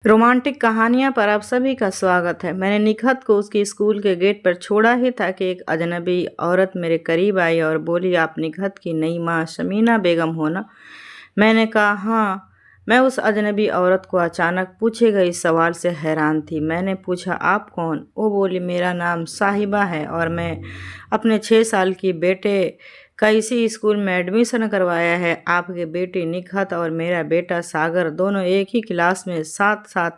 Romantic कहानियाँ पर आप सभी का स्वागत है। मैंने निखत को उसके स्कूल के गेट पर छोड़ा ही था कि एक अजनबी औरत मेरे करीब आई और बोली, आप निखत की नई माँ शमीना बेगम हो ना? मैंने कहा हाँ। मैं उस अजनबी औरत को अचानक पूछे गए इस सवाल से हैरान थी। मैंने पूछा, आप कौन? वो बोली, मेरा नाम साहिबा है और मैं अपने 6 साल की बेटे का इसी स्कूल में एडमिशन करवाया है। आपके बेटी निखत और मेरा बेटा सागर दोनों एक ही क्लास में साथ साथ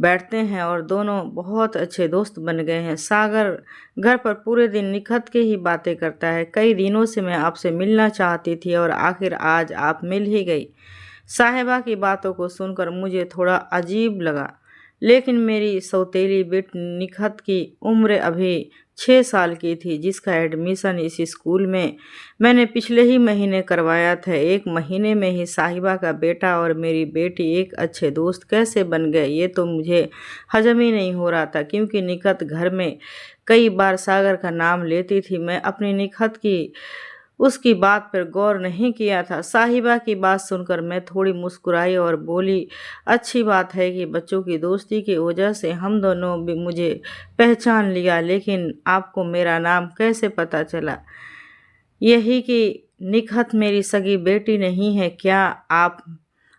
बैठते हैं और दोनों बहुत अच्छे दोस्त बन गए हैं। सागर घर पर पूरे दिन निखत के ही बातें करता है। कई दिनों से मैं आपसे मिलना चाहती थी और आखिर आज आप मिल ही गई। साहिबा की बातों को सुनकर मुझे थोड़ा अजीब लगा, लेकिन मेरी सौतेली बेटी निखत की उम्र अभी 6 साल की थी, जिसका एडमिशन इस स्कूल में मैंने पिछले ही महीने करवाया था। 1 महीने में ही साहिबा का बेटा और मेरी बेटी एक अच्छे दोस्त कैसे बन गए, ये तो मुझे हजम ही नहीं हो रहा था। क्योंकि निखत घर में कई बार सागर का नाम लेती थी, मैं अपनी निखत की उसकी बात पर गौर नहीं किया था। साहिबा की बात सुनकर मैं थोड़ी मुस्कुराई और बोली, अच्छी बात है कि बच्चों की दोस्ती की वजह से हम दोनों भी मुझे पहचान लिया, लेकिन आपको मेरा नाम कैसे पता चला? यही कि निखत मेरी सगी बेटी नहीं है क्या? आप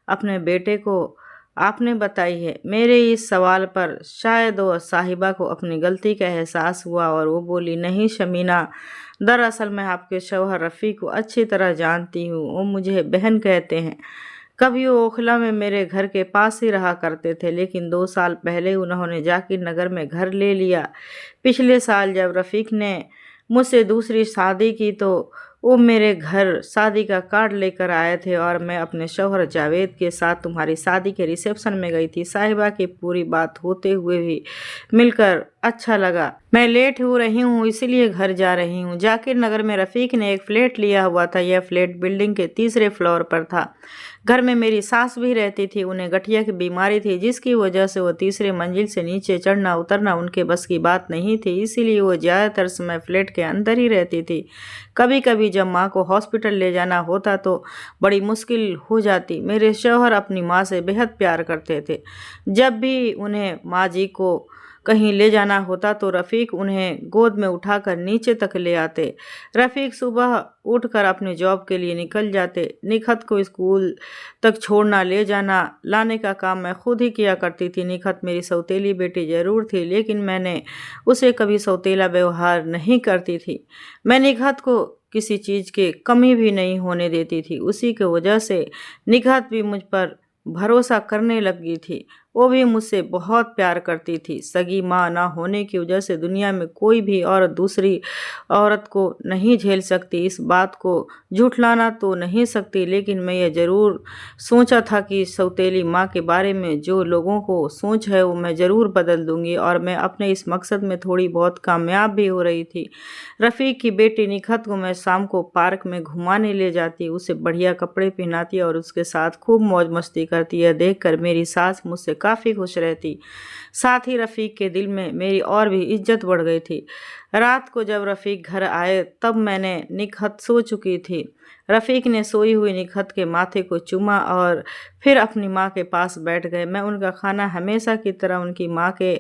अपने बेटे को आपने बताई है। मेरे इस सवाल पर शायद वो साहिबा को अपनी गलती का एहसास हुआ और वो बोली, नहीं शमीना, दरअसल मैं आपके शौहर रफ़ी को अच्छी तरह जानती हूँ। वो मुझे बहन कहते हैं। कभी वो ओखला में मेरे घर के पास ही रहा करते थे, लेकिन 2 साल पहले उन्होंने जाकिर नगर में घर ले लिया। पिछले साल जब रफ़ीक ने मुझसे दूसरी शादी की तो वो मेरे घर शादी का कार्ड लेकर आए थे और मैं अपने शौहर जावेद के साथ तुम्हारी शादी के रिसेप्शन में गई थी। साहिबा की पूरी बात होते हुए भी मिलकर अच्छा लगा। मैं लेट हो रही हूँ इसलिए घर जा रही हूँ। जाकिर नगर में रफ़ीक ने एक फ्लैट लिया हुआ था। यह फ्लैट बिल्डिंग के तीसरे फ्लोर पर था। घर में मेरी सास भी रहती थी। उन्हें गठिया की बीमारी थी, जिसकी वजह से वो तीसरे मंजिल से नीचे चढ़ना उतरना उनके बस की बात नहीं थी, इसीलिए वो ज़्यादातर समय फ्लैट के अंदर ही रहती थी। कभी कभी जब माँ को हॉस्पिटल ले जाना होता तो बड़ी मुश्किल हो जाती। मेरे शौहर अपनी माँ से बेहद प्यार करते थे। जब भी उन्हें माँ जी को कहीं ले जाना होता तो रफ़ीक उन्हें गोद में उठाकर नीचे तक ले आते। रफ़ीक सुबह उठकर अपने जॉब के लिए निकल जाते। निखत को स्कूल तक छोड़ना ले जाना लाने का काम मैं खुद ही किया करती थी। निखत मेरी सौतेली बेटी ज़रूर थी, लेकिन मैंने उसे कभी सौतेला व्यवहार नहीं करती थी। मैं निखत को किसी चीज़ की कमी भी नहीं होने देती थी। उसी की वजह से निखत भी मुझ पर भरोसा करने लगी थी। वो भी मुझसे बहुत प्यार करती थी। सगी माँ ना होने की वजह से दुनिया में कोई भी औरत दूसरी औरत को नहीं झेल सकती। इस बात को झुठलाना तो नहीं सकती, लेकिन मैं ये ज़रूर सोचा था कि सौतेली माँ के बारे में जो लोगों को सोच है वो मैं ज़रूर बदल दूंगी, और मैं अपने इस मकसद में थोड़ी बहुत कामयाब भी हो रही थी। रफ़ीक की बेटी निखत को मैं शाम को पार्क में घुमाने ले जाती, उसे बढ़िया कपड़े पहनाती और उसके साथ खूब मौज मस्ती करती। यह देखकर मेरी सास मुझसे काफ़ी खुश रहती। साथ ही रफ़ीक के दिल में मेरी और भी इज्जत बढ़ गई थी। रात को जब रफ़ीक घर आए तब मैंने निखत सो चुकी थी। रफ़ीक ने सोई हुई निखत के माथे को चूमा और फिर अपनी माँ के पास बैठ गए। मैं उनका खाना हमेशा की तरह उनकी माँ के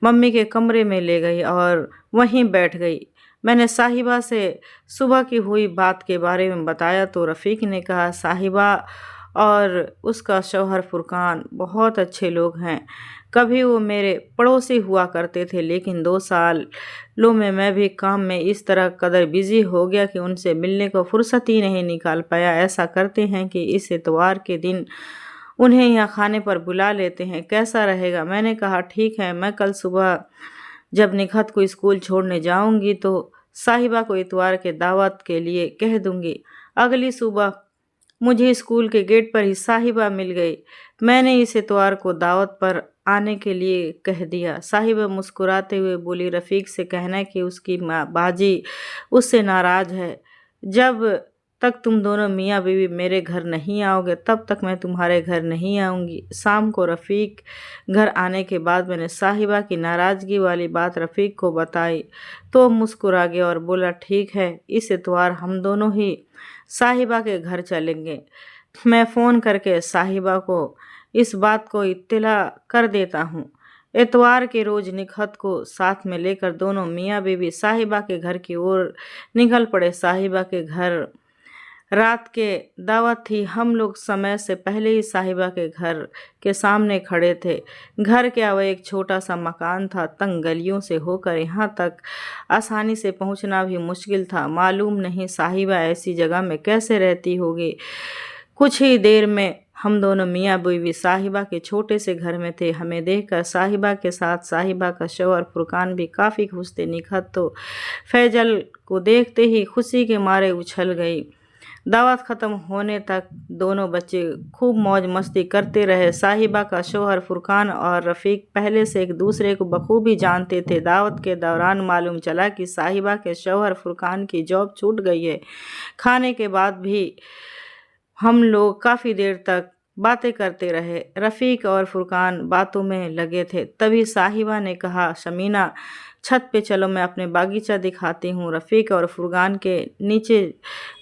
मम्मी के कमरे में ले गई और वहीं बैठ गई। मैंने साहिबा से सुबह की हुई बात के बारे में बताया तो रफ़ीक ने कहा, साहिबा और उसका शौहर फुरकान बहुत अच्छे लोग हैं। कभी वो मेरे पड़ोसी हुआ करते थे, लेकिन 2 सालों में मैं भी काम में इस तरह कदर बिजी हो गया कि उनसे मिलने को फुर्सत ही नहीं निकाल पाया। ऐसा करते हैं कि इस इतवार के दिन उन्हें यहाँ खाने पर बुला लेते हैं, कैसा रहेगा? मैंने कहा ठीक है, मैं कल सुबह जब निखत को स्कूल छोड़ने जाऊंगी तो साहिबा को इतवार के दावत के लिए कह दूंगी। अगली सुबह मुझे स्कूल के गेट पर ही साहिबा मिल गई। मैंने इस इतवार को दावत पर आने के लिए कह दिया। साहिबा मुस्कुराते हुए बोली, रफ़ीक से कहना कि उसकी माँ बाजी उससे नाराज़ है। जब तक तुम दोनों मियाँ बीवी मेरे घर नहीं आओगे तब तक मैं तुम्हारे घर नहीं आऊँगी। शाम को रफ़ीक घर आने के बाद मैंने साहिबा की नाराज़गी वाली बात रफ़ीक को बताई तो मुस्कुरा गया और बोला, ठीक है, इस इतवार हम दोनों ही साहिबा के घर चलेंगे। मैं फ़ोन करके साहिबा को इस बात को इत्तला कर देता हूँ। इतवार के रोज निखत को साथ में लेकर दोनों मियाँ बीवी साहिबा के घर की ओर निकल पड़े। साहिबा के घर रात के दावत थी। हम लोग समय से पहले ही साहिबा के घर के सामने खड़े थे। घर के आगे एक छोटा सा मकान था। तंग गलियों से होकर यहाँ तक आसानी से पहुँचना भी मुश्किल था। मालूम नहीं साहिबा ऐसी जगह में कैसे रहती होगी। कुछ ही देर में हम दोनों मियाँ बीवी साहिबा के छोटे से घर में थे। हमें देखकर साहिबा के साथ साहिबा का शौहर फुरकान भी काफ़ी खुश थे। निखत तो फैजल को देखते ही खुशी के मारे उछल गई। दावत ख़त्म होने तक दोनों बच्चे खूब मौज मस्ती करते रहे। साहिबा का शौहर फुरकान और रफ़ीक पहले से एक दूसरे को बखूबी जानते थे। दावत के दौरान मालूम चला कि साहिबा के शौहर फुरकान की जॉब छूट गई है। खाने के बाद भी हम लोग काफ़ी देर तक बातें करते रहे। रफ़ीक और फुरकान बातों में लगे थे। तभी साहिबा ने कहा, शमीना छत पे चलो, मैं अपने बागीचा दिखाती हूँ। रफ़ीक और फुरकान के नीचे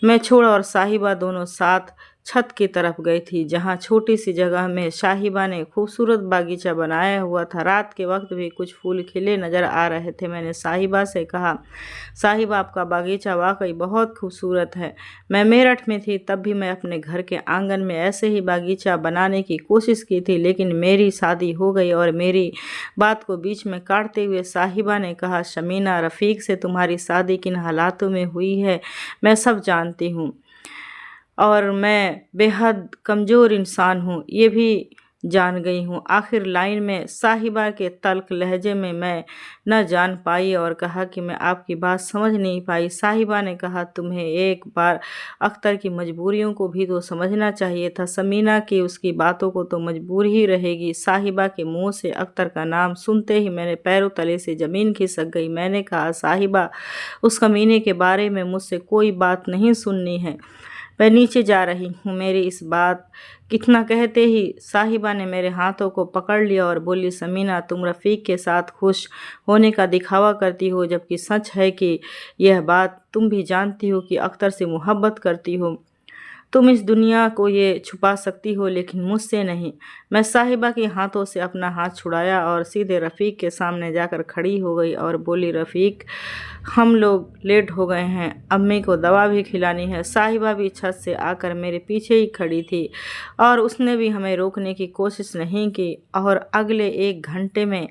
मैं छोड़ और साहिबा दोनों साथ छत की तरफ गई थी, जहाँ छोटी सी जगह में साहिबा ने खूबसूरत बागीचा बनाया हुआ था। रात के वक्त भी कुछ फूल खिले नज़र आ रहे थे। मैंने साहिबा से कहा, साहिबा आपका बागीचा वाकई बहुत खूबसूरत है। मैं मेरठ में थी तब भी मैं अपने घर के आंगन में ऐसे ही बागीचा बनाने की कोशिश की थी, लेकिन मेरी शादी हो गई। और मेरी बात को बीच में काटते हुए साहिबा ने कहा, शमीना रफ़ीक से तुम्हारी शादी किन हालातों में हुई है मैं सब जानती हूँ, और मैं बेहद कमज़ोर इंसान हूँ ये भी जान गई हूँ। आखिर लाइन में साहिबा के तल्ख लहजे में मैं न जान पाई और कहा कि मैं आपकी बात समझ नहीं पाई। साहिबा ने कहा, तुम्हें एक बार अख्तर की मजबूरियों को भी तो समझना चाहिए था। शमीना की उसकी बातों को तो मजबूर ही रहेगी। साहिबा के मुंह से अख्तर का नाम सुनते ही मेरे पैरों तले से ज़मीन खिसक गई। मैंने कहा, साहिबा उस कमीने के बारे में मुझसे कोई बात नहीं सुननी है, मैं नीचे जा रही हूँ। मेरी इस बात कितना कहते ही साहिबा ने मेरे हाथों को पकड़ लिया और बोली, शमीना तुम रफ़ीक के साथ खुश होने का दिखावा करती हो, जबकि सच है कि यह बात तुम भी जानती हो कि अख्तर से मोहब्बत करती हो। तुम इस दुनिया को ये छुपा सकती हो लेकिन मुझसे नहीं। मैं साहिबा के हाथों से अपना हाथ छुड़ाया और सीधे रफ़ीक के सामने जाकर खड़ी हो गई और बोली, रफ़ीक हम लोग लेट हो गए हैं, अम्मी को दवा भी खिलानी है। साहिबा भी छत से आकर मेरे पीछे ही खड़ी थी और उसने भी हमें रोकने की कोशिश नहीं की और अगले 1 घंटे में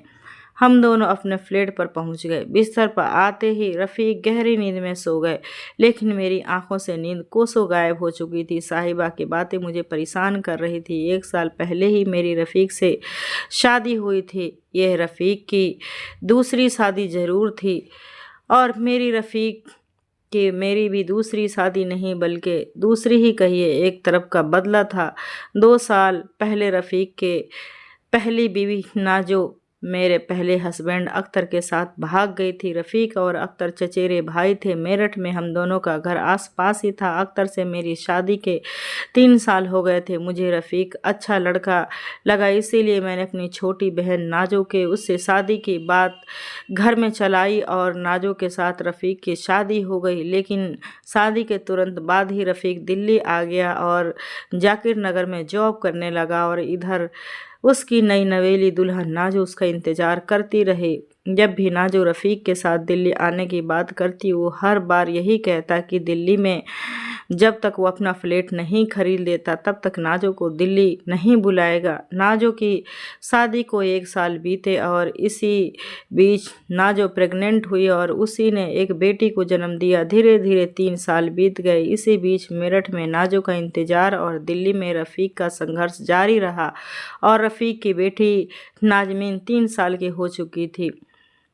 हम दोनों अपने फ्लैट पर पहुंच गए। बिस्तर पर आते ही रफ़ीक गहरी नींद में सो गए, लेकिन मेरी आंखों से नींद कोसों गायब हो चुकी थी। साहिबा की बातें मुझे परेशान कर रही थी। 1 साल पहले ही मेरी रफ़ीक से शादी हुई थी। यह रफ़ीक की दूसरी शादी ज़रूर थी और मेरी रफ़ीक कि मेरी भी दूसरी शादी नहीं बल्कि दूसरी ही कहिए एक तरफ का बदला था। 2 साल पहले रफ़ीक के पहली बीवी नाजो मेरे पहले हस्बैंड अख्तर के साथ भाग गई थी। रफ़ीक और अख्तर चचेरे भाई थे। मेरठ में हम दोनों का घर आस पास ही था। अख्तर से मेरी शादी के 3 साल हो गए थे। मुझे रफ़ीक अच्छा लड़का लगा, इसीलिए मैंने अपनी छोटी बहन नाजो के उससे शादी की बात घर में चलाई और नाजो के साथ रफ़ीक की शादी हो गई। लेकिन शादी के तुरंत बाद ही रफ़ीक दिल्ली आ गया और जाकिर नगर में जॉब करने लगा और इधर उसकी नई नवेली दुल्हन नाजो उसका इंतज़ार करती रही। जब भी नाजो रफ़ीक के साथ दिल्ली आने की बात करती, वो हर बार यही कहता कि दिल्ली में जब तक वो अपना फ्लैट नहीं खरीद लेता तब तक नाजो को दिल्ली नहीं बुलाएगा। नाजो की शादी को 1 साल बीते और इसी बीच नाजो प्रेग्नेंट हुई और उसी ने एक बेटी को जन्म दिया। धीरे धीरे 3 साल बीत गए। इसी बीच मेरठ में नाजो का इंतज़ार और दिल्ली में रफ़ीक का संघर्ष जारी रहा और रफ़ीक की बेटी नाजमीन 3 साल की हो चुकी थी।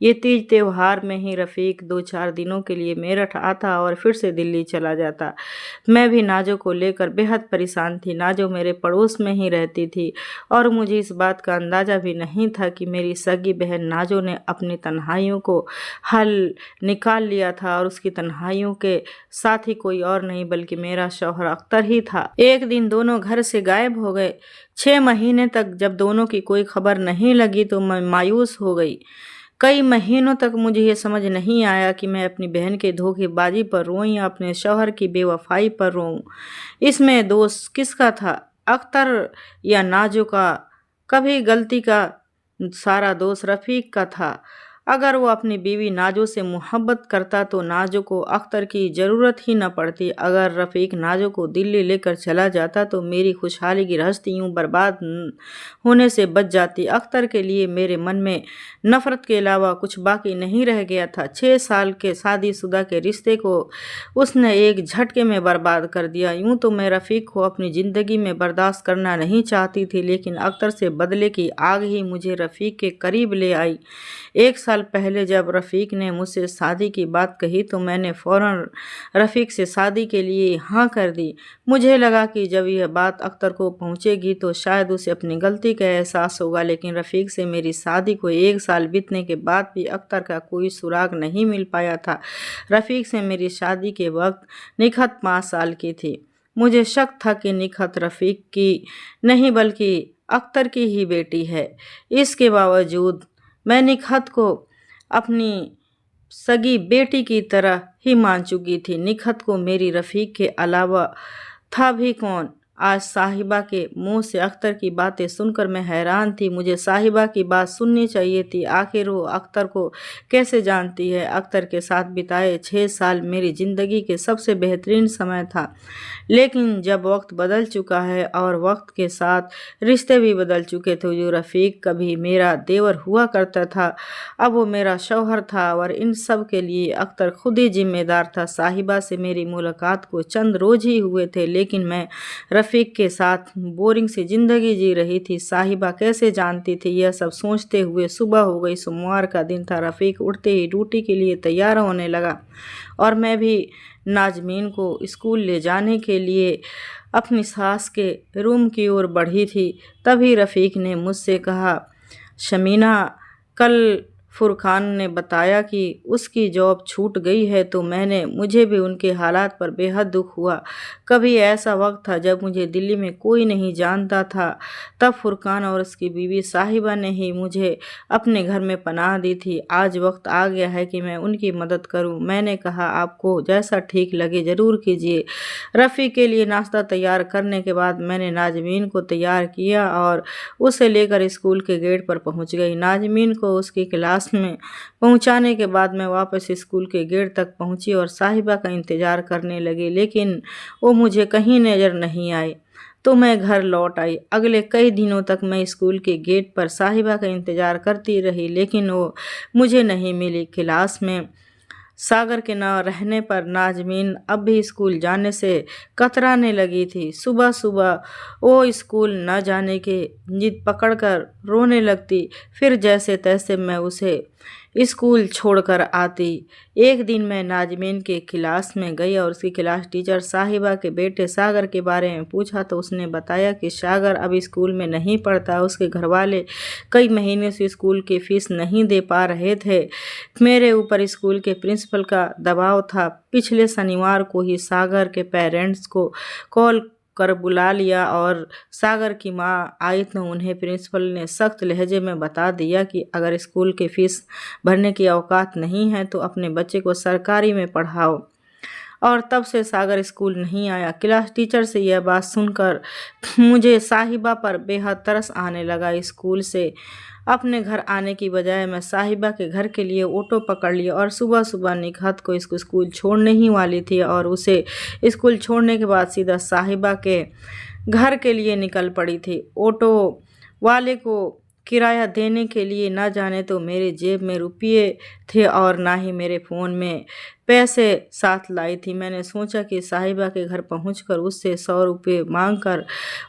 ये तीज त्योहार में ही रफ़ीक 2-4 दिनों के लिए मेरठ आता और फिर से दिल्ली चला जाता। मैं भी नाजो को लेकर बेहद परेशान थी। नाजो मेरे पड़ोस में ही रहती थी और मुझे इस बात का अंदाज़ा भी नहीं था कि मेरी सगी बहन नाजो ने अपनी तन्हाइयों को हल निकाल लिया था और उसकी तन्हाइयों के साथ ही कोई और नहीं बल्कि मेरा शौहर अख्तर ही था। एक दिन दोनों घर से गायब हो गए। 6 महीने तक जब दोनों की कोई खबर नहीं लगी तो मैं मायूस हो गई। कई महीनों तक मुझे ये समझ नहीं आया कि मैं अपनी बहन के धोखेबाजी पर रोऊं या अपने शौहर की बेवफाई पर रोऊं। इसमें दोष किसका था? अख्तर या नाजो का कभी गलती का सारा दोष रफ़ीक का था। अगर वो अपनी बीवी नाजो से मोहब्बत करता तो नाजो को अख्तर की ज़रूरत ही न पड़ती। अगर रफ़ीक नाजो को दिल्ली लेकर चला जाता तो मेरी खुशहाली की गृहस्थी यूँ बर्बाद होने से बच जाती। अख्तर के लिए मेरे मन में नफ़रत के अलावा कुछ बाकी नहीं रह गया था। 6 साल के शादीशुदा के रिश्ते को उसने एक झटके में बर्बाद कर दिया। यूँ तो मैं रफ़ीक को अपनी ज़िंदगी में बर्दाश्त करना नहीं चाहती थी, लेकिन अख्तर से बदले की आग ही मुझे रफ़ीक के करीब ले आई। 1 साल पहले जब रफ़ीक ने मुझसे शादी की बात कही तो मैंने फ़ौरन रफ़ीक से शादी के लिए हाँ कर दी। मुझे लगा कि जब यह बात अख्तर को पहुंचेगी तो शायद उसे अपनी गलती का एहसास होगा, लेकिन रफ़ीक से मेरी शादी को 1 साल बीतने के बाद भी अख्तर का कोई सुराग नहीं मिल पाया था। रफ़ीक से मेरी शादी के वक्त निखत 5 साल की थी। मुझे शक था कि निखत रफ़ीक की नहीं बल्कि अख्तर की ही बेटी है। इसके बावजूद मैं निखत को अपनी सगी बेटी की तरह ही मान चुकी थी। निखत को मेरी रफ़ीक के अलावा था भी कौन? आज साहिबा के मुंह से अख्तर की बातें सुनकर मैं हैरान थी। मुझे साहिबा की बात सुननी चाहिए थी। आखिर वो अख्तर को कैसे जानती है? अख्तर के साथ बिताए 6 साल मेरी ज़िंदगी के सबसे बेहतरीन समय था, लेकिन जब वक्त बदल चुका है और वक्त के साथ रिश्ते भी बदल चुके थे। जो रफ़ीक कभी मेरा देवर हुआ करता था, अब वो मेरा शौहर था और इन सब के लिए अख्तर खुद ही जिम्मेदार था। साहिबा से मेरी मुलाकात को चंद रोज़ ही हुए थे, लेकिन मैं रफ़ीक के साथ बोरिंग सी ज़िंदगी जी रही थी। साहिबा कैसे जानती थी? यह सब सोचते हुए सुबह हो गई। सोमवार का दिन था। रफ़ीक उठते ही ड्यूटी के लिए तैयार होने लगा और मैं भी नाज़मीन को स्कूल ले जाने के लिए अपनी सास के रूम की ओर बढ़ी थी। तभी रफ़ीक ने मुझसे कहा, शमीना, कल फुरकान ने बताया कि उसकी जॉब छूट गई है। तो मुझे भी उनके हालात पर बेहद दुख हुआ। कभी ऐसा वक्त था जब मुझे दिल्ली में कोई नहीं जानता था, तब फुरकान और उसकी बीवी साहिबा ने ही मुझे अपने घर में पनाह दी थी। आज वक्त आ गया है कि मैं उनकी मदद करूं। मैंने कहा, आपको जैसा ठीक लगे ज़रूर कीजिए। रफ़ी के लिए नाश्ता तैयार करने के बाद मैंने नाज़मीन को तैयार किया और उसे लेकर स्कूल के गेट पर पहुंच गई। नाज़मीन को उसकी क्लास में पहुंचाने के बाद मैं वापस स्कूल के गेट तक पहुंची और साहिबा का इंतज़ार करने लगी, लेकिन वो मुझे कहीं नज़र नहीं आई। तो मैं घर लौट आई। अगले कई दिनों तक मैं स्कूल के गेट पर साहिबा का इंतज़ार करती रही, लेकिन वो मुझे नहीं मिली। क्लास में सागर के न रहने पर नाज़मीन अब भी स्कूल जाने से कतराने लगी थी। सुबह सुबह वो स्कूल न जाने की जिद पकड़कर रोने लगती। फिर जैसे तैसे मैं उसे स्कूल छोड़कर आती। एक दिन मैं नाज़मीन के क्लास में गई और उसकी क्लास टीचर साहिबा के बेटे सागर के बारे में पूछा तो उसने बताया कि सागर अब स्कूल में नहीं पढ़ता। उसके घर वाले कई महीने से स्कूल की फ़ीस नहीं दे पा रहे थे। मेरे ऊपर स्कूल के प्रिंसिपल का दबाव था। पिछले शनिवार को ही सागर के पेरेंट्स को कॉल कर बुला लिया और सागर की माँ आई तो उन्हें प्रिंसिपल ने सख्त लहजे में बता दिया कि अगर स्कूल की फ़ीस भरने की औकात नहीं है तो अपने बच्चे को सरकारी में पढ़ाओ। और तब से सागर स्कूल नहीं आया। क्लास टीचर से यह बात सुनकर मुझे साहिबा पर बेहद तरस आने लगा। स्कूल से अपने घर आने की बजाय मैं साहिबा के घर के लिए ऑटो पकड़ लिया और सुबह सुबह निखत को इसको स्कूल छोड़ने ही वाली थी और उसे स्कूल छोड़ने के बाद सीधा साहिबा के घर के लिए निकल पड़ी थी। ऑटो वाले को किराया देने के लिए न जाने तो मेरे जेब में रुपये थे और ना ही मेरे फ़ोन में पैसे साथ लाई थी। मैंने सोचा कि साहिबा के घर पहुंचकर उससे 100 रुपये मांग कर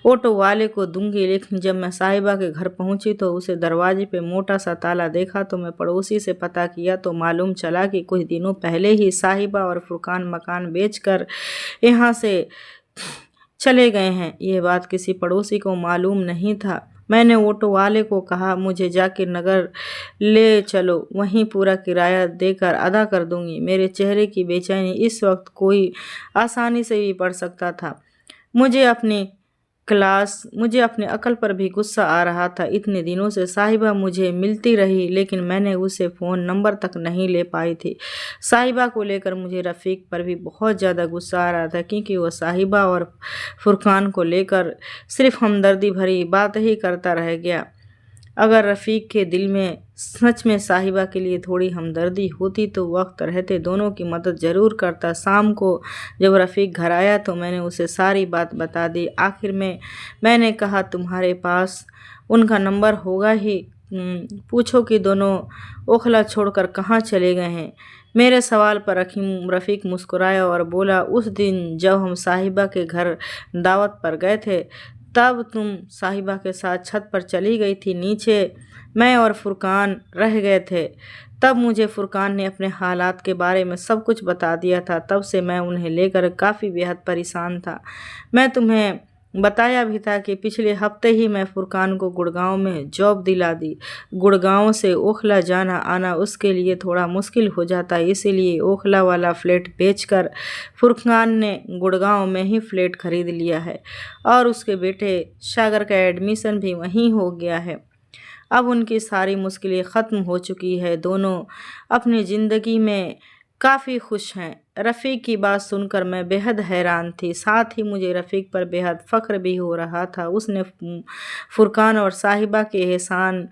ऑटो वाले को दूंगी, लेकिन जब मैं साहिबा के घर पहुंची तो उसे दरवाजे पे मोटा सा ताला देखा। तो मैं पड़ोसी से पता किया तो मालूम चला कि कुछ दिनों पहले ही साहिबा और फुरकान मकान बेचकर यहाँ से चले गए हैं। ये बात किसी पड़ोसी को मालूम नहीं था। मैंने ऑटो वाले को कहा, मुझे जाकिर नगर ले चलो, वहीं पूरा किराया देकर अदा कर दूंगी। मेरे चेहरे की बेचैनी इस वक्त कोई आसानी से भी पढ़ सकता था। मुझे अपनी क्लास। मुझे अपने अकल पर भी गुस्सा आ रहा था। इतने दिनों से साहिबा मुझे मिलती रही, लेकिन मैंने उसे फ़ोन नंबर तक नहीं ले पाई थी। साहिबा को लेकर मुझे रफ़ीक पर भी बहुत ज़्यादा गुस्सा आ रहा था, क्योंकि वो साहिबा और फुरकान को लेकर सिर्फ हमदर्दी भरी बात ही करता रह गया। अगर रफ़ीक के दिल में सच में साहिबा के लिए थोड़ी हमदर्दी होती तो वक्त रहते दोनों की मदद ज़रूर करता। शाम को जब रफ़ीक घर आया तो मैंने उसे सारी बात बता दी। आखिर में मैंने कहा, तुम्हारे पास उनका नंबर होगा ही, पूछो कि दोनों ओखला छोड़कर कहाँ चले गए हैं। मेरे सवाल पर रफ़ीक मुस्कुराया और बोला, उस दिन जब हम साहिबा के घर दावत पर गए थे, तब तुम साहिबा के साथ छत पर चली गई थी। नीचे मैं और फुरकान रह गए थे। तब मुझे फुरकान ने अपने हालात के बारे में सब कुछ बता दिया था। तब से मैं उन्हें लेकर काफ़ी बेहद परेशान था। मैं तुम्हें बताया भी था कि पिछले हफ्ते ही मैं फुरकान को गुड़गांव में जॉब दिला दी। गुड़गांव से ओखला जाना आना उसके लिए थोड़ा मुश्किल हो जाता, इसीलिए ओखला वाला फ्लैट बेचकर फुरकान ने गुड़गांव में ही फ्लैट खरीद लिया है और उसके बेटे सागर का एडमिशन भी वहीं हो गया है। अब उनकी सारी मुश्किलें ख़त्म हो चुकी है। दोनों अपनी ज़िंदगी में काफ़ी खुश हैं। रफ़ीक की बात सुनकर मैं बेहद हैरान थी। साथ ही मुझे रफ़ीक पर बेहद फ़ख्र भी हो रहा था। उसने फुरकान और साहिबा के एहसान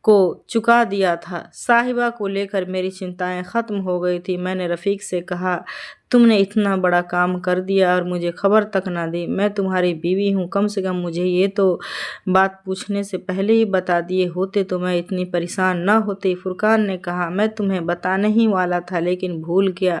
को चुका दिया था। साहिबा को लेकर मेरी चिंताएं ख़त्म हो गई थी। मैंने रफ़ीक से कहा, तुमने इतना बड़ा काम कर दिया और मुझे खबर तक ना दी। मैं तुम्हारी बीवी हूँ, कम से कम मुझे ये तो बात पूछने से पहले ही बता दिए होते तो मैं इतनी परेशान ना होती। फुरकान ने कहा, मैं तुम्हें बताने ही वाला था लेकिन भूल गया।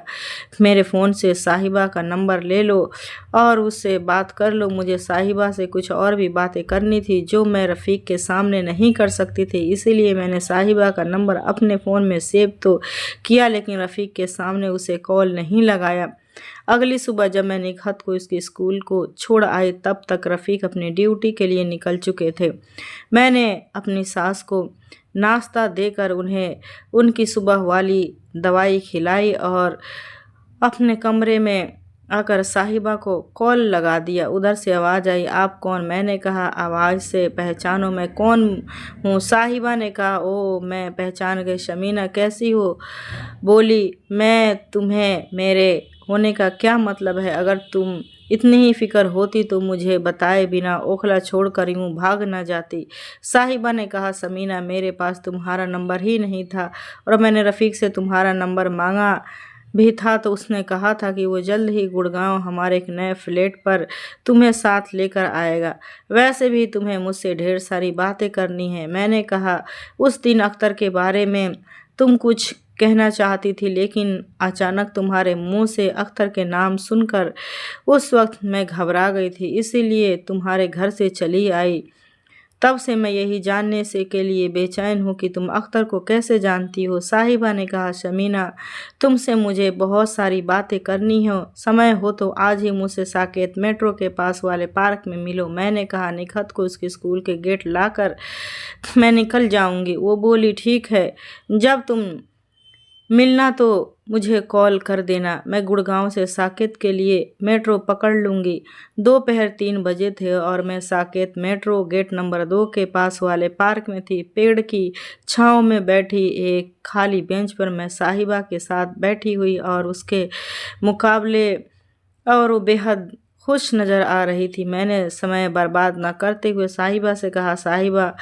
मेरे फ़ोन से साहिबा का नंबर ले लो और उससे बात कर लो। मुझे साहिबा से कुछ और भी बातें करनी थी जो मैं रफ़ीक के सामने नहीं कर सकती थी, इसीलिए मैंने साहिबा का नंबर अपने फ़ोन में सेव तो किया, लेकिन रफ़ीक के सामने उसे कॉल नहीं लगाया। अगली सुबह जब मैं निखत को उसके स्कूल को छोड़ आई, तब तक रफ़ीक अपनी ड्यूटी के लिए निकल चुके थे। मैंने अपनी सास को नाश्ता देकर उन्हें उनकी सुबह वाली दवाई खिलाई और अपने कमरे में आकर साहिबा को कॉल लगा दिया। उधर से आवाज़ आई, आप कौन? मैंने कहा, आवाज़ से पहचानो मैं कौन हूँ। साहिबा ने कहा, ओ मैं पहचान गई, शमीना कैसी हो? बोली, मैं तुम्हें मेरे होने का क्या मतलब है? अगर तुम इतनी ही फिक्र होती तो मुझे बताए बिना ओखला छोड़कर यूँ भाग न जाती। साहिबा ने कहा, शमीना मेरे पास तुम्हारा नंबर ही नहीं था और मैंने रफ़ीक से तुम्हारा नंबर मांगा भी था तो उसने कहा था कि वो जल्द ही गुड़गांव हमारे एक नए फ्लैट पर तुम्हें साथ लेकर आएगा। वैसे भी तुम्हें मुझसे ढेर सारी बातें करनी है। मैंने कहा, उस दिन अख्तर के बारे में तुम कुछ कहना चाहती थी, लेकिन अचानक तुम्हारे मुंह से अख्तर के नाम सुनकर उस वक्त मैं घबरा गई थी, इसीलिए तुम्हारे घर से चली आई। तब से मैं यही जानने से के लिए बेचैन हूँ कि तुम अख्तर को कैसे जानती हो। साहिबा ने कहा, शमीना तुमसे मुझे बहुत सारी बातें करनी हो, समय हो तो आज ही मुझसे साकेत मेट्रो के पास वाले पार्क में मिलो। मैंने कहा, निखत को उसके स्कूल के गेट लाकर मैं निकल जाऊंगी। वो बोली, ठीक है, जब तुम मिलना तो मुझे कॉल कर देना, मैं गुड़गांव से साकेत के लिए मेट्रो पकड़ लूँगी। दोपहर 3 बजे थे और मैं साकेत मेट्रो गेट नंबर 2 के पास वाले पार्क में थी। पेड़ की छांव में बैठी एक खाली बेंच पर मैं साहिबा के साथ बैठी हुई और उसके मुकाबले और वो बेहद खुश नज़र आ रही थी। मैंने समय बर्बाद न करते हुए साहिबा से कहा, साहिबा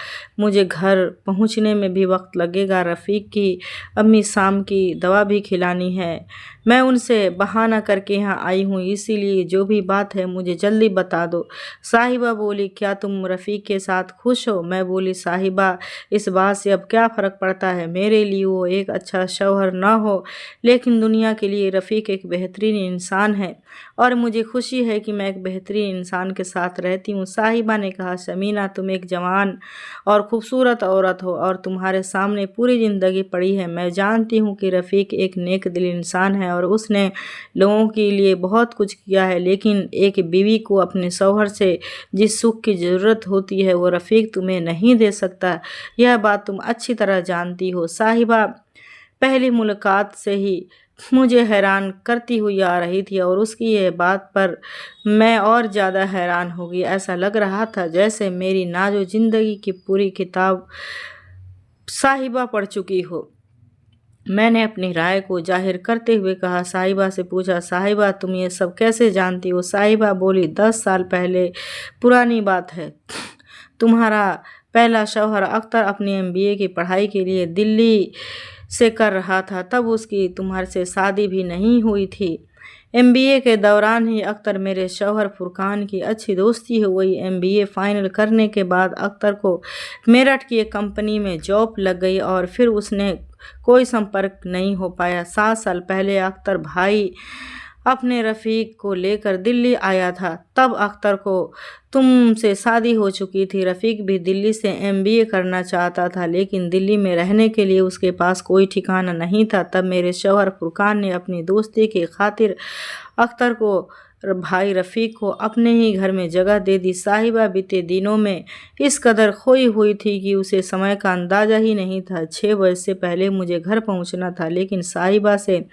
मुझे घर पहुंचने में भी वक्त लगेगा, रफ़ीक की अम्मी शाम की दवा भी खिलानी है। मैं उनसे बहाना करके यहाँ आई हूँ, इसीलिए जो भी बात है मुझे जल्दी बता दो। साहिबा बोली, क्या तुम रफ़ीक के साथ खुश हो? मैं बोली, साहिबा इस बात से अब क्या फ़र्क पड़ता है, मेरे लिए वो एक अच्छा शौहर ना हो, लेकिन दुनिया के लिए रफ़ीक एक बेहतरीन इंसान है और मुझे खुशी है कि मैं एक बेहतरीन इंसान के साथ रहती हूँ। साहिबा ने कहा, शमीना तुम एक जवान और ख़ूबसूरत औरत हो और तुम्हारे सामने पूरी ज़िंदगी पड़ी है। मैं जानती हूँ कि रफ़ीक एक नेक दिल इंसान है और उसने लोगों के लिए बहुत कुछ किया है, लेकिन एक बीवी को अपने शौहर से जिस सुख की ज़रूरत होती है वो रफ़ीक तुम्हें नहीं दे सकता। यह बात तुम अच्छी तरह जानती हो। साहिबा पहली मुलाकात से ही मुझे हैरान करती हुई आ रही थी और उसकी ये बात पर मैं और ज़्यादा हैरान हो गई। ऐसा लग रहा था जैसे मेरी नाज़ो ज़िंदगी की पूरी किताब साहिबा पढ़ चुकी हो। मैंने अपनी राय को जाहिर करते हुए कहा, साहिबा से पूछा, साहिबा तुम ये सब कैसे जानती हो? साहिबा बोली, 10 साल पहले पुरानी बात है। तुम्हारा पहला शौहर अख्तर अपनी MBA की पढ़ाई के लिए दिल्ली से कर रहा था, तब उसकी तुम्हारे से शादी भी नहीं हुई थी। MBA के दौरान ही अख्तर मेरे शौहर फुरकान की अच्छी दोस्ती हुई। MBA फाइनल करने के बाद अख्तर को मेरठ की एक कंपनी में जॉब लग गई और फिर उसने कोई संपर्क नहीं हो पाया। 7 साल पहले अख्तर भाई अपने रफ़ीक को लेकर दिल्ली आया था, तब अख्तर को तुमसे शादी हो चुकी थी। रफ़ीक भी दिल्ली से MBA करना चाहता था, लेकिन दिल्ली में रहने के लिए उसके पास कोई ठिकाना नहीं था। तब मेरे शौहर फुरकान ने अपनी दोस्ती की खातिर अख्तर को भाई रफ़ीक को अपने ही घर में जगह दे दी। साहिबा बीते दिनों में इस कदर खोई हुई थी कि उसे समय का अंदाज़ा ही नहीं था। 6 बजे से पहले मुझे घर पहुंचना था, लेकिन साहिबा से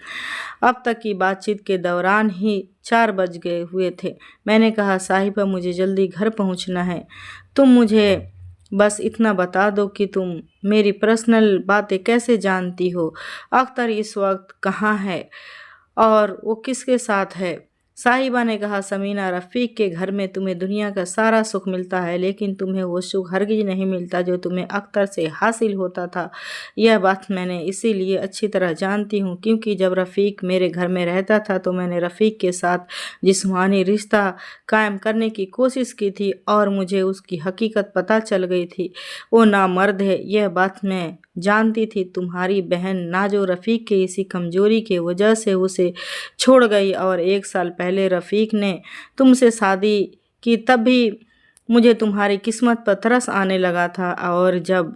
अब तक की बातचीत के दौरान ही 4 बज गए हुए थे। मैंने कहा, साहिबा मुझे जल्दी घर पहुंचना है, तुम मुझे बस इतना बता दो कि तुम मेरी पर्सनल बातें कैसे जानती हो? अख्तर इस वक्त कहाँ है और वो किसके साथ है? साहिबा ने कहा, समीना, रफ़ीक के घर में तुम्हें दुनिया का सारा सुख मिलता है, लेकिन तुम्हें वो सुख हरगिज़ नहीं मिलता जो तुम्हें अख्तर से हासिल होता था। यह बात मैंने इसीलिए अच्छी तरह जानती हूँ क्योंकि जब रफ़ीक मेरे घर में रहता था तो मैंने रफ़ीक के साथ जिस्मानी रिश्ता कायम करने की कोशिश की थी और मुझे उसकी हकीकत पता चल गई थी। वो नामर्द है, यह बात मैं जानती थी। तुम्हारी बहन नाज़ो रफ़ीक के इसी कमज़ोरी की वजह से उसे छोड़ गई और 1 साल पहले रफ़ीक ने तुमसे शादी की, तब भी मुझे तुम्हारी किस्मत पर तरस आने लगा था और जब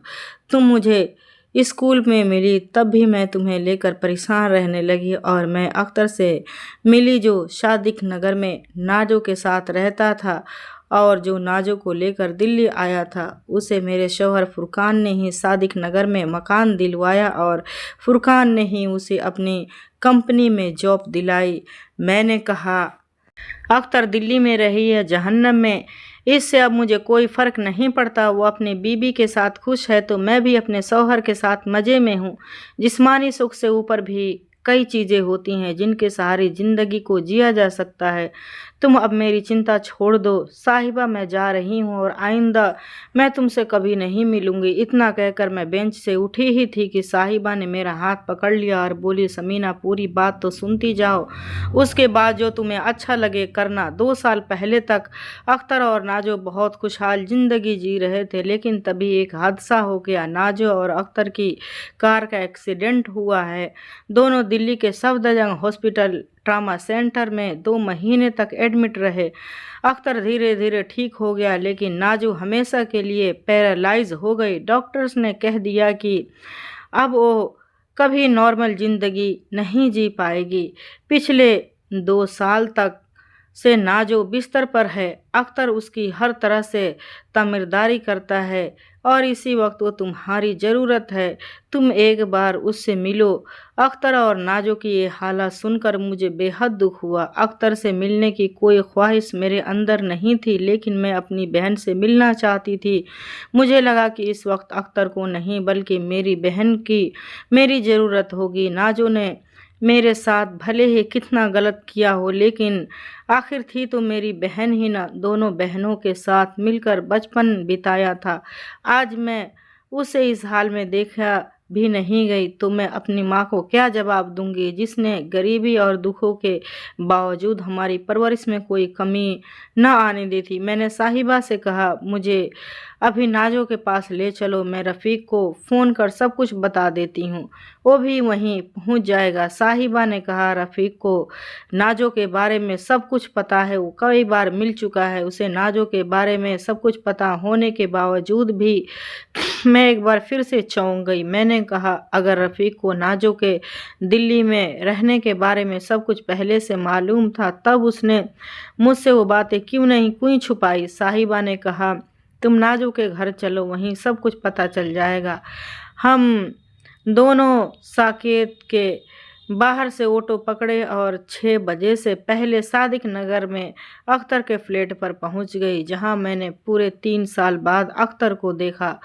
तुम मुझे स्कूल में मिली तब भी मैं तुम्हें लेकर परेशान रहने लगी और मैं अख्तर से मिली जो सादिक नगर में नाज़ो के साथ रहता था और जो नाज़ो को लेकर दिल्ली आया था। उसे मेरे शौहर फुरकान ने ही सादिक नगर में मकान दिलवाया और फुरकान ने ही उसे अपनी कंपनी में जॉब दिलाई। मैंने कहा, अख्तर दिल्ली में रही या जहन्नम में, इससे अब मुझे कोई फ़र्क नहीं पड़ता। वो अपनी बीबी के साथ खुश है तो मैं भी अपने शौहर के साथ मज़े में हूँ। जिस्मानी सुख से ऊपर भी कई चीज़ें होती हैं जिनके सहारे ज़िंदगी को जिया जा सकता है। तुम अब मेरी चिंता छोड़ दो साहिबा, मैं जा रही हूँ और आइंदा मैं तुमसे कभी नहीं मिलूँगी। इतना कहकर मैं बेंच से उठी ही थी कि साहिबा ने मेरा हाथ पकड़ लिया और बोली, समीना, पूरी बात तो सुनती जाओ, उसके बाद जो तुम्हें अच्छा लगे करना। 2 साल पहले तक अख्तर और नाज़ो बहुत खुशहाल ज़िंदगी जी रहे थे, लेकिन तभी एक हादसा हो गया। नाज़ो और अख्तर की कार का एक्सीडेंट हुआ है। दोनों दिल्ली के सफदरजंग हॉस्पिटल ट्रामा सेंटर में 2 महीने तक एडमिट रहे। अख्तर धीरे धीरे ठीक हो गया, लेकिन नाज़ो हमेशा के लिए पैरालाइज हो गई। डॉक्टर्स ने कह दिया कि अब वो कभी नॉर्मल ज़िंदगी नहीं जी पाएगी। पिछले 2 साल तक से नाज़ो बिस्तर पर है। अख्तर उसकी हर तरह से तामीरदारी करता है और इसी वक्त वो तुम्हारी ज़रूरत है। तुम एक बार उससे मिलो। अख्तर और नाज़ो की ये हालत सुनकर मुझे बेहद दुख हुआ। अख्तर से मिलने की कोई ख्वाहिश मेरे अंदर नहीं थी, लेकिन मैं अपनी बहन से मिलना चाहती थी। मुझे लगा कि इस वक्त अख्तर को नहीं बल्कि मेरी बहन की मेरी ज़रूरत होगी। नाज़ो ने मेरे साथ भले ही कितना गलत किया हो, लेकिन आखिर थी तो मेरी बहन ही ना। दोनों बहनों के साथ मिलकर बचपन बिताया था। आज मैं उसे इस हाल में देखा भी नहीं गई तो मैं अपनी माँ को क्या जवाब दूंगी, जिसने गरीबी और दुखों के बावजूद हमारी परवरिश में कोई कमी न आने दी थी। मैंने साहिबा से कहा, मुझे अभी नाज़ो के पास ले चलो, मैं रफ़ीक को फ़ोन कर सब कुछ बता देती हूँ, वो भी वहीं पहुँच जाएगा। साहिबा ने कहा, रफ़ीक को नाज़ो के बारे में सब कुछ पता है, वो कई बार मिल चुका है। उसे नाज़ो के बारे में सब कुछ पता होने के बावजूद भी मैं एक बार फिर से चौंक गई। मैंने कहा, अगर रफ़ीक को नाज़ो के दिल्ली में रहने के बारे में सब कुछ पहले से मालूम था, तब उसने मुझसे वो बातें क्यों छुपाई? साहिबा ने कहा, तुम नाज़ो के घर चलो, वहीं सब कुछ पता चल जाएगा। हम दोनों साकेत के बाहर से ऑटो पकड़े और 6 बजे से पहले सादिक नगर में अख्तर के फ्लैट पर पहुंच गई, जहां मैंने पूरे 3 साल बाद अख्तर को देखा।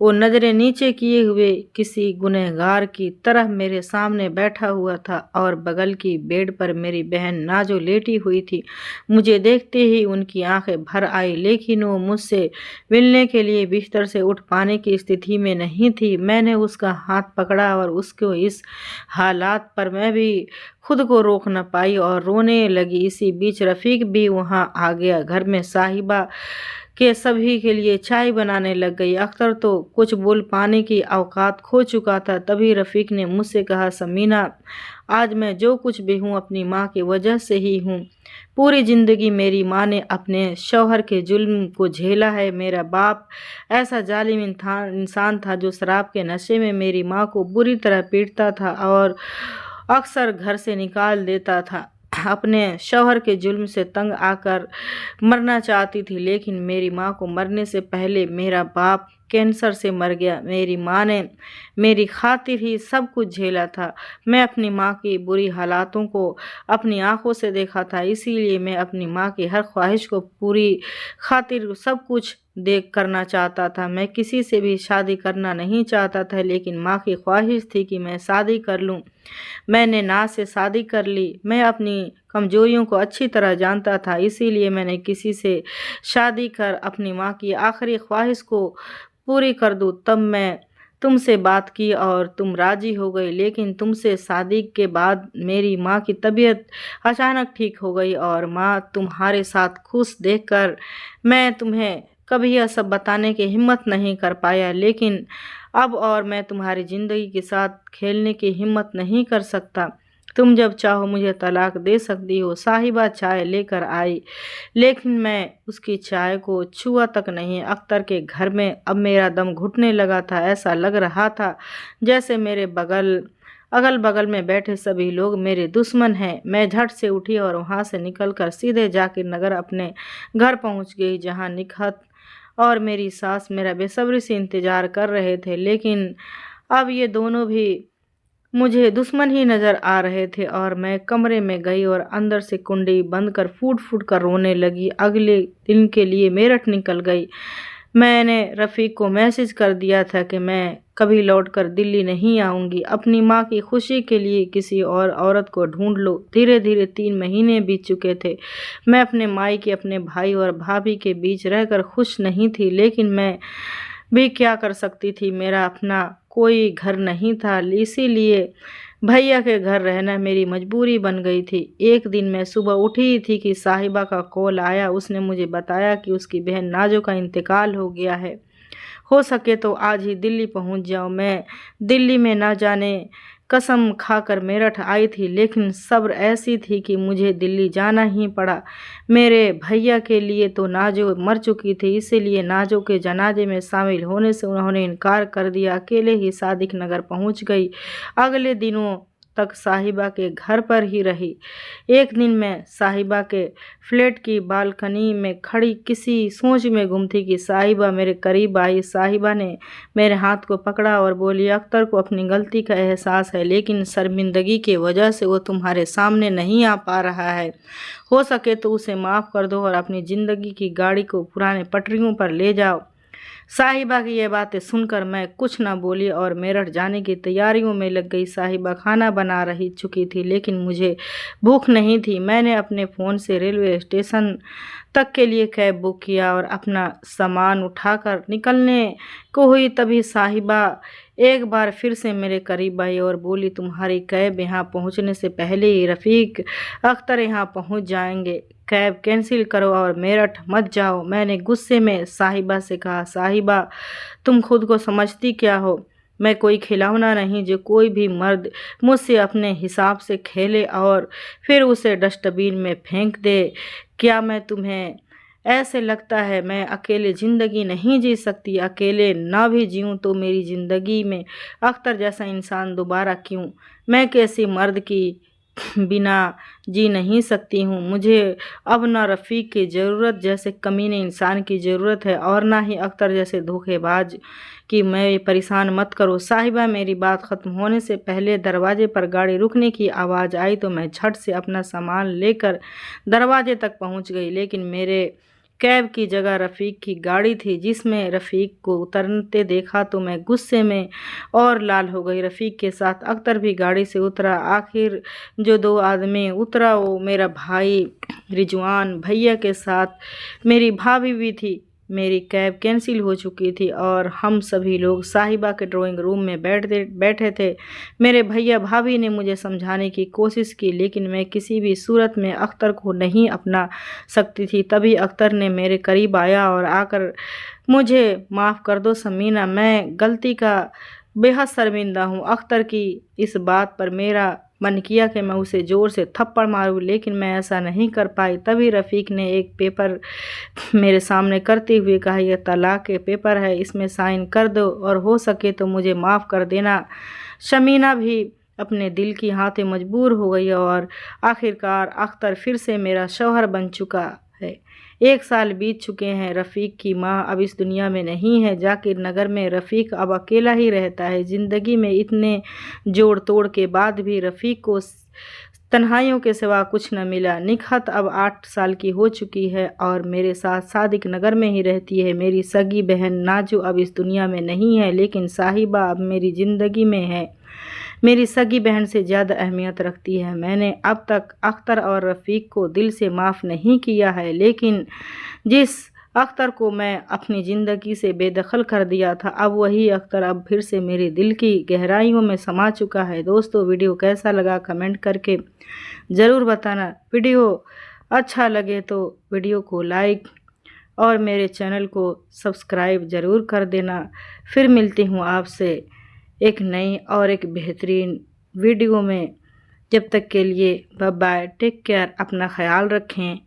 वो नज़रें नीचे किए हुए किसी गुनहगार की तरह मेरे सामने बैठा हुआ था और बगल की बेड पर मेरी बहन नाजो लेटी हुई थी। मुझे देखते ही उनकी आंखें भर आई, लेकिन वो मुझसे मिलने के लिए बिस्तर से उठ पाने की स्थिति में नहीं थी। मैंने उसका हाथ पकड़ा और उसको इस हालात पर मैं भी खुद को रोक न पाई और रोने लगी। इसी बीच रफ़ीक भी वहाँ आ गया। घर में साहिबा के सभी के लिए चाय बनाने लग गई। अख्तर तो कुछ बोल पाने की औकात खो चुका था। तभी रफ़ीक ने मुझसे कहा, समीना, आज मैं जो कुछ भी हूँ अपनी माँ की वजह से ही हूँ। पूरी ज़िंदगी मेरी माँ ने अपने शौहर के जुल्म को झेला है। मेरा बाप ऐसा जालिम इंसान था जो शराब के नशे में मेरी माँ को बुरी तरह पीटता था और अक्सर घर से निकाल देता था। अपने शौहर के जुल्म से तंग आकर मरना चाहती थी, लेकिन मेरी माँ को मरने से पहले मेरा बाप कैंसर से मर गया। मेरी माँ ने मेरी खातिर ही सब कुछ झेला था। मैं अपनी माँ की बुरी हालातों को अपनी आंखों से देखा था, इसीलिए मैं अपनी माँ की हर ख्वाहिश को पूरी खातिर सब कुछ देख करना चाहता था। मैं किसी से भी शादी करना नहीं चाहता था, लेकिन माँ की ख्वाहिश थी कि मैं शादी कर लूँ। मैंने नाज से शादी कर ली। मैं अपनी कमजोरियों को अच्छी तरह जानता था, इसीलिए मैंने किसी से शादी कर अपनी माँ की आखिरी ख्वाहिश को पूरी कर दूँ। तब मैं तुमसे बात की और तुम राजी हो गई, लेकिन तुमसे शादी के बाद मेरी माँ की तबीयत अचानक ठीक हो गई और माँ तुम्हारे साथ खुश देखकर मैं तुम्हें कभी यह सब बताने की हिम्मत नहीं कर पाया, लेकिन अब और मैं तुम्हारी ज़िंदगी के साथ खेलने की हिम्मत नहीं कर सकता। तुम जब चाहो मुझे तलाक दे सकती हो। साहिबा चाय लेकर आई, लेकिन मैं उसकी चाय को छुआ तक नहीं। अख्तर के घर में अब मेरा दम घुटने लगा था। ऐसा लग रहा था जैसे मेरे अगल बगल में बैठे सभी लोग मेरे दुश्मन हैं। मैं झट से उठी और वहाँ से निकलकर सीधे जाकिर नगर अपने घर पहुँच गई, जहाँ निकहत और मेरी सास मेरा बेसब्री से इंतज़ार कर रहे थे, लेकिन अब ये दोनों भी मुझे दुश्मन ही नज़र आ रहे थे। और मैं कमरे में गई और अंदर से कुंडी बंद कर फूट फूट कर रोने लगी। अगले दिन के लिए मेरठ निकल गई। मैंने रफ़ीक को मैसेज कर दिया था कि मैं कभी लौटकर दिल्ली नहीं आऊँगी। अपनी माँ की खुशी के लिए किसी और औरत को ढूंढ लो। धीरे धीरे 3 महीने बीत चुके थे। मैं अपने मायके, अपने भाई और भाभी के बीच रहकर खुश नहीं थी, लेकिन मैं भी क्या कर सकती थी। मेरा अपना कोई घर नहीं था, इसीलिए भैया के घर रहना मेरी मजबूरी बन गई थी। एक दिन मैं सुबह उठी थी कि साहिबा का कॉल आया। उसने मुझे बताया कि उसकी बहन नाजो का इंतकाल हो गया है। हो सके तो आज ही दिल्ली पहुंच जाओ। मैं दिल्ली में ना जाने कसम खाकर मेरठ आई थी, लेकिन सब्र ऐसी थी कि मुझे दिल्ली जाना ही पड़ा। मेरे भैया के लिए तो नाजो मर चुकी थी, इसीलिए नाजो के जनाजे में शामिल होने से उन्होंने इनकार कर दिया। अकेले ही सादिक नगर पहुंच गई। अगले दिनों तक साहिबा के घर पर ही रही। एक दिन मैं साहिबा के फ्लैट की बालकनी में खड़ी किसी सोच में गुम थी कि साहिबा मेरे करीब आई। साहिबा ने मेरे हाथ को पकड़ा और बोली, अख्तर को अपनी गलती का एहसास है, लेकिन शर्मिंदगी की वजह से वो तुम्हारे सामने नहीं आ पा रहा है। हो सके तो उसे माफ़ कर दो और अपनी ज़िंदगी की गाड़ी को पुराने पटरियों पर ले जाओ। साहिबा की ये बातें सुनकर मैं कुछ न बोली और मेरठ जाने की तैयारियों में लग गई। साहिबा खाना बना रही चुकी थी, लेकिन मुझे भूख नहीं थी। मैंने अपने फ़ोन से रेलवे स्टेशन तक के लिए कैब बुक किया और अपना सामान उठाकर निकलने को हुई, तभी साहिबा एक बार फिर से मेरे करीब आई और बोली, तुम्हारी कैब यहाँ पहुँचने से पहले ही रफ़ीक अख्तर यहाँ पहुँच जाएंगे। कैब कैंसिल करो और मेरठ मत जाओ। मैंने गुस्से में साहिबा से कहा, साहिबा तुम खुद को समझती क्या हो? मैं कोई खिलौना नहीं जो कोई भी मर्द मुझसे अपने हिसाब से खेले और फिर उसे डस्टबिन में फेंक दे। क्या मैं तुम्हें ऐसे लगता है मैं अकेले ज़िंदगी नहीं जी सकती? अकेले ना भी जीऊँ तो मेरी ज़िंदगी में अख्तर जैसा इंसान दोबारा क्यों? मैं कैसी मर्द की बिना जी नहीं सकती हूँ। मुझे अब ना रफ़ीक की ज़रूरत जैसे कमीने इंसान की ज़रूरत है और ना ही अख्तर जैसे धोखेबाज कि मैं परेशान मत करो। साहिबा, मेरी बात ख़त्म होने से पहले दरवाजे पर गाड़ी रुकने की आवाज़ आई तो मैं झट से अपना सामान लेकर दरवाजे तक पहुँच गई, लेकिन मेरे कैब की जगह रफ़ीक की गाड़ी थी। जिसमें रफ़ीक को उतरते देखा तो मैं गुस्से में और लाल हो गई। रफ़ीक के साथ अख्तर भी गाड़ी से उतरा। आखिर जो 2 आदमी उतरा वो मेरा भाई रिजवान, भैया के साथ मेरी भाभी भी थी। मेरी कैब कैंसिल हो चुकी थी और हम सभी लोग साहिबा के ड्राइंग रूम में बैठे थे। मेरे भैया भाभी ने मुझे समझाने की कोशिश की, लेकिन मैं किसी भी सूरत में अख्तर को नहीं अपना सकती थी। तभी अख्तर ने मेरे करीब आया और आकर, मुझे माफ़ कर दो समीना, मैं गलती का बेहद शर्मिंदा हूँ। अख्तर की इस बात पर मेरा मन किया कि मैं उसे ज़ोर से थप्पड़ मारूं, लेकिन मैं ऐसा नहीं कर पाई। तभी रफ़ीक ने एक पेपर मेरे सामने करते हुए कहा, यह तलाक के पेपर है, इसमें साइन कर दो और हो सके तो मुझे माफ़ कर देना। शमीना भी अपने दिल की हाथे मजबूर हो गई और आखिरकार अख्तर फिर से मेरा शौहर बन चुका है। 1 साल बीत चुके हैं। रफ़ीक की माँ अब इस दुनिया में नहीं है। जाकिर नगर में रफ़ीक अब अकेला ही रहता है। ज़िंदगी में इतने जोड़ तोड़ के बाद भी रफ़ीक को तन्हाइयों के सिवा कुछ न मिला। निकहत अब 8 साल की हो चुकी है और मेरे साथ सादिक नगर में ही रहती है। मेरी सगी बहन नाजू अब इस दुनिया में नहीं है, लेकिन साहिबा अब मेरी ज़िंदगी में है। मेरी सगी बहन से ज़्यादा अहमियत रखती है। मैंने अब तक अख्तर और रफ़ीक को दिल से माफ़ नहीं किया है, लेकिन जिस अख्तर को मैं अपनी ज़िंदगी से बेदखल कर दिया था, अब वही अख्तर अब फिर से मेरे दिल की गहराइयों में समा चुका है। दोस्तों, वीडियो कैसा लगा कमेंट करके ज़रूर बताना। वीडियो अच्छा लगे तो वीडियो को लाइक और मेरे चैनल को सब्सक्राइब ज़रूर कर देना। फिर मिलती हूँ आपसे एक नई और एक बेहतरीन वीडियो में। जब तक के लिए बाय बाय, टेक केयर, अपना ख्याल रखें।